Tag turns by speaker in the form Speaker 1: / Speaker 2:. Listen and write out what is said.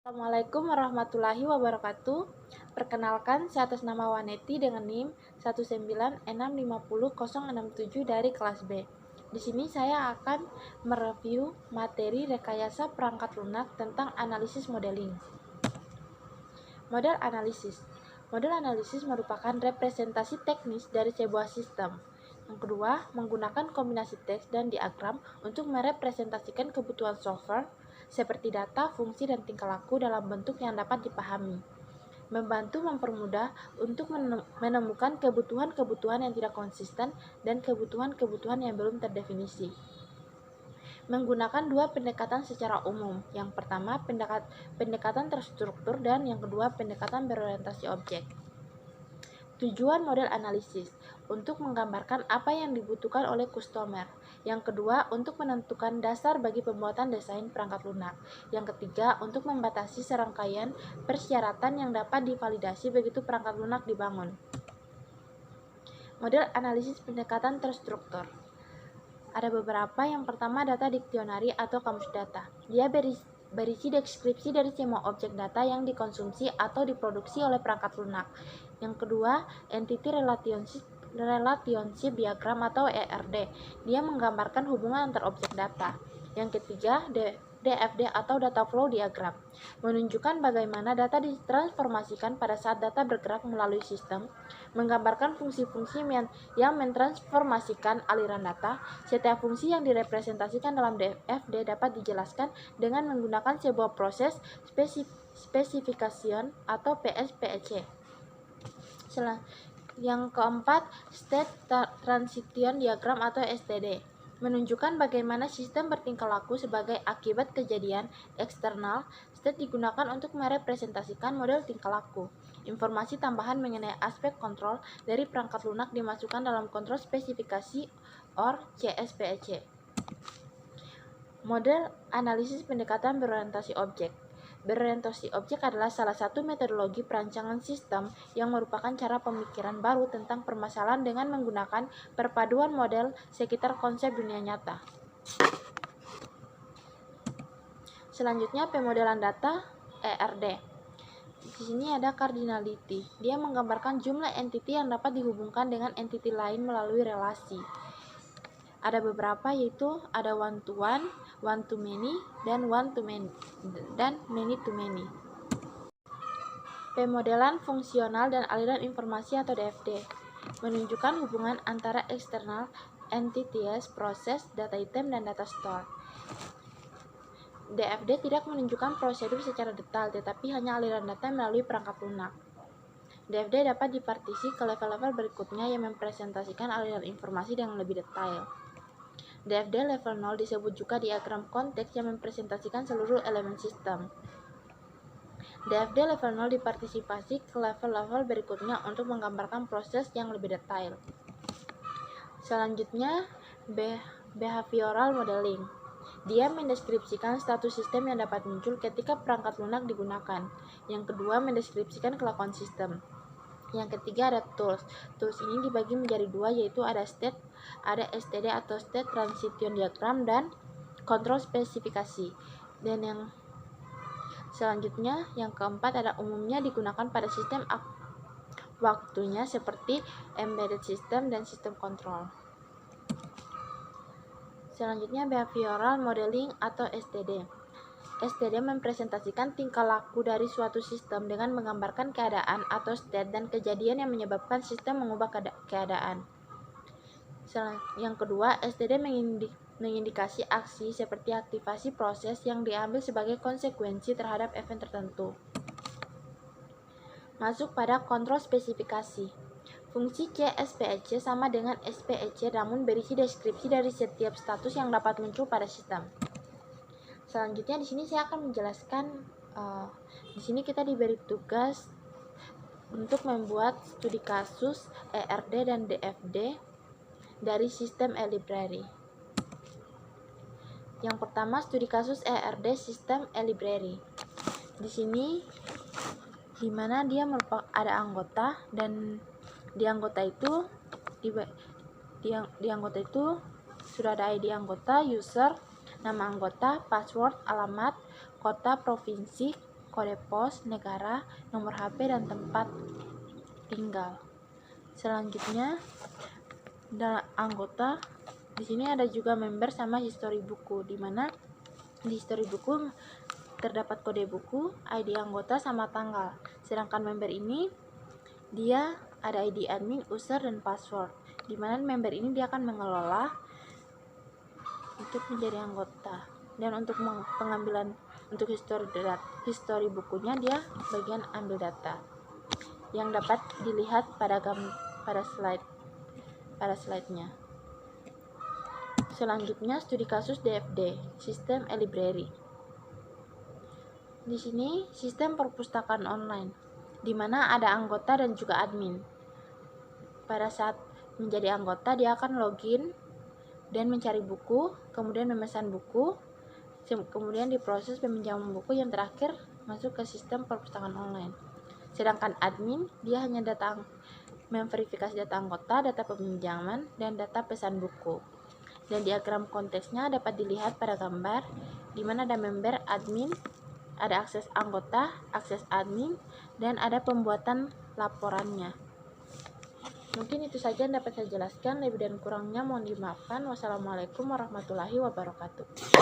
Speaker 1: Assalamualaikum warahmatullahi wabarakatuh. Perkenalkan, saya atas nama Waneti dengan NIM 196500067 dari kelas B. Di sini saya akan mereview materi rekayasa perangkat lunak tentang analisis modeling. Model analisis. Model analisis merupakan representasi teknis dari sebuah sistem. Yang kedua, menggunakan kombinasi teks dan diagram untuk merepresentasikan kebutuhan software seperti data, fungsi, dan tingkah laku dalam bentuk yang dapat dipahami. Membantu mempermudah untuk menemukan kebutuhan-kebutuhan yang tidak konsisten dan kebutuhan-kebutuhan yang belum terdefinisi. Menggunakan dua pendekatan secara umum. Yang pertama, pendekatan terstruktur, dan yang kedua, pendekatan berorientasi objek. Tujuan model analisis untuk menggambarkan apa yang dibutuhkan oleh customer. Yang kedua, untuk menentukan dasar bagi pembuatan desain perangkat lunak. Yang ketiga, untuk membatasi serangkaian persyaratan yang dapat divalidasi begitu perangkat lunak dibangun. Model analisis pendekatan terstruktur. Ada beberapa. Yang pertama, data diksionari atau kamus data. Dia berisi deskripsi dari semua objek data yang dikonsumsi atau diproduksi oleh perangkat lunak. Yang kedua, entity relationship diagram atau ERD. Dia menggambarkan hubungan antar objek data. Yang ketiga, DFD atau data flow diagram, menunjukkan bagaimana data ditransformasikan pada saat data bergerak melalui sistem, menggambarkan fungsi-fungsi yang mentransformasikan aliran data. Setiap fungsi yang direpresentasikan dalam DFD dapat dijelaskan dengan menggunakan sebuah proses specification atau PSPEC. Yang keempat, State Transition Diagram atau STD, menunjukkan bagaimana sistem bertingkah laku sebagai akibat kejadian eksternal. State digunakan untuk merepresentasikan model tingkah laku. Informasi tambahan mengenai aspek kontrol dari perangkat lunak dimasukkan dalam kontrol spesifikasi or CSPEC. Model analisis pendekatan berorientasi objek. Berorientasi objek adalah salah satu metodologi perancangan sistem yang merupakan cara pemikiran baru tentang permasalahan dengan menggunakan perpaduan model sekitar konsep dunia nyata. Selanjutnya, pemodelan data ERD. Di sini ada cardinality. Dia menggambarkan jumlah entity yang dapat dihubungkan dengan entity lain melalui relasi. Ada beberapa, yaitu ada one to many, dan many to many. Pemodelan fungsional dan aliran informasi atau DFD menunjukkan hubungan antara eksternal entities, proses, data item, dan data store. DFD tidak menunjukkan prosedur secara detail, tetapi hanya aliran data melalui perangkat lunak. DFD dapat dipartisi ke level-level berikutnya yang mempresentasikan aliran informasi dengan lebih detail. DFD level 0 disebut juga diagram konteks yang mempresentasikan seluruh elemen sistem. DFD level 0 dipartisipasi ke level-level berikutnya untuk menggambarkan proses yang lebih detail. Selanjutnya, behavioral modeling. Dia mendeskripsikan status sistem yang dapat muncul ketika perangkat lunak digunakan. Yang kedua, mendeskripsikan kelakuan sistem. Yang ketiga, ada tools. Tools ini dibagi menjadi dua, yaitu ada STD atau State Transition Diagram, dan kontrol spesifikasi. Dan yang selanjutnya, yang keempat, ada umumnya digunakan pada sistem waktunya seperti embedded system dan sistem kontrol. Selanjutnya, behavioral modeling atau STD. STD mempresentasikan tingkah laku dari suatu sistem dengan menggambarkan keadaan atau state dan kejadian yang menyebabkan sistem mengubah keadaan. Yang kedua, STD mengindikasi aksi seperti aktivasi proses yang diambil sebagai konsekuensi terhadap event tertentu. Masuk pada kontrol spesifikasi. Fungsi CSPEC sama dengan SPEC, namun berisi deskripsi dari setiap status yang dapat muncul pada sistem. Selanjutnya, di sini saya akan menjelaskan. Di sini kita diberi tugas untuk membuat studi kasus ERD dan DFD dari sistem e-library. Yang pertama, studi kasus ERD sistem e-library. Di sini dimana dia merupakan ada anggota, dan di anggota itu sudah ada ID anggota, user, nama anggota, password, alamat, kota, provinsi, kode pos, negara, nomor HP, dan tempat tinggal. Selanjutnya, anggota. Di sini ada juga member sama history buku, di mana di history buku terdapat kode buku, ID anggota, sama tanggal. Sedangkan member ini dia ada ID admin, user, dan password. Di mana member ini dia akan mengelola untuk menjadi anggota. Dan untuk pengambilan untuk history bukunya dia bagian ambil data yang dapat dilihat pada slide-nya. Selanjutnya, studi kasus DFD, sistem e-library. Di sini sistem perpustakaan online, di mana ada anggota dan juga admin. Pada saat menjadi anggota, dia akan login dan mencari buku, kemudian memesan buku, kemudian diproses peminjaman buku, yang terakhir masuk ke sistem perpustakaan online. Sedangkan admin, dia hanya memverifikasi data anggota, data peminjaman, dan data pesan buku. Dan diagram konteksnya dapat dilihat pada gambar, di mana ada member, admin, ada akses anggota, akses admin, dan ada pembuatan laporannya. Mungkin itu saja yang dapat saya jelaskan, lebih dan kurangnya mohon dimaafkan. Wassalamualaikum warahmatullahi wabarakatuh.